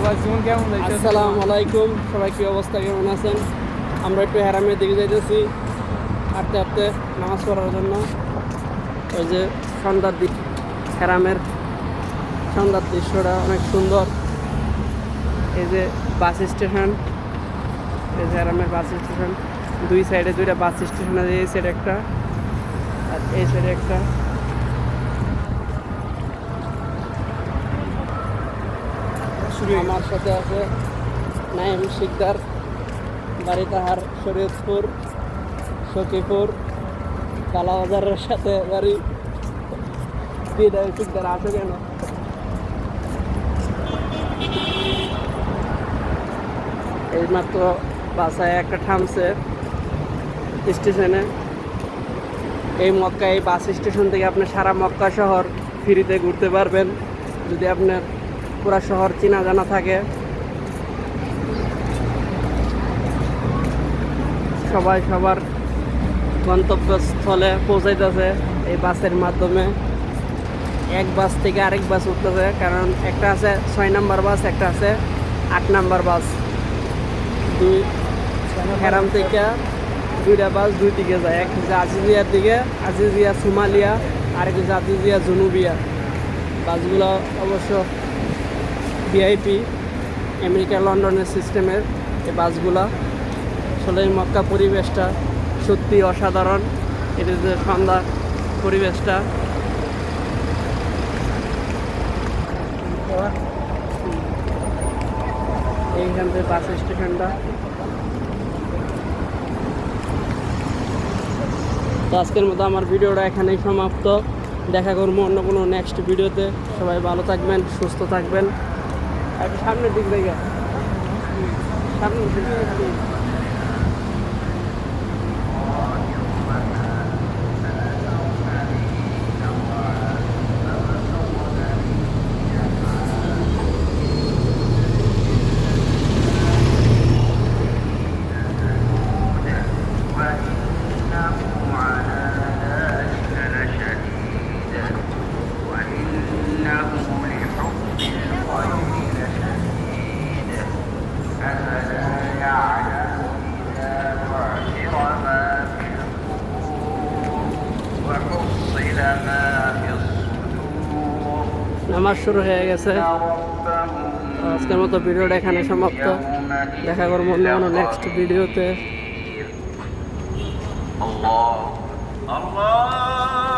আসসালামু আলাইকুম, সবাই কি অবস্থা, কেমন আছেন? আমরা একটু হেরামের দিকে যাইতেছি হাঁটতে হাঁটতে নামাজ পড়ার জন্য। ওই যে সন্ধ্যার দিক, হেরামের সন্ধ্যার দৃশ্যটা অনেক সুন্দর। এই যে বাস স্টেশন, এই যে হেরামের বাস স্টেশন, দুই সাইডে দুইটা বাস স্টেশন আছে, এই সাইডে একটা আর এই সাইডে একটা। আমার সাথে আছে নাইম শিকদার, বাড়ি তাহার শরীয়তপুর সখীপুর কালাবাজারের সাথে বাড়ি। বিদায় শিকদার, আসো কেন? এইমাত্র বাসায় একটা থামছে স্টেশনে। এই মক্কা, এই বাস স্টেশন থেকে আপনি সারা মক্কা শহর ফ্রিতে ঘুরতে পারবেন যদি আপনার পুরা শহর চেনা জানা থাকে। সবাই সবার গন্তব্যস্থলে পৌঁছাইতেছে এই বাসের মাধ্যমে। এক বাস থেকে আরেক বাস উঠতেছে, কারণ একটা আছে 6 নম্বর বাস, একটা আছে 8 নম্বর বাস। দুই হেরাম থেকে দুইটা বাস দুই দিকে যায়, এক হচ্ছে আজিজিয়ার দিকে, আজিজিয়া সোমালিয়া, আর এক হচ্ছে আজিজিয়া জুনুবিয়া। বাসগুলো অবশ্য ভিআইপি, আমেরিকা লন্ডনের সিস্টেমের এই বাসগুলো। আসলে এই মক্কা পরিবেশটা সত্যি অসাধারণ। এটা যে সন্ধ্যা পরিবেশটা, এইখান থেকে বাস স্টেশনটা। তো আজকের মতো আমার ভিডিওটা এখানেই সমাপ্ত। দেখা করবো অন্য কোনো নেক্সট ভিডিওতে। সবাই ভালো থাকবেন, সুস্থ থাকবেন। একটু সামনের দিক থেকে, সামনের দিক থেকে। নামাজ শুরু হয়ে গেছে। আজকের মতো ভিডিওটা এখানে সমাপ্ত। দেখা করবো অন্য কোনো নেক্সট ভিডিওতে। আল্লাহ আল্লাহ।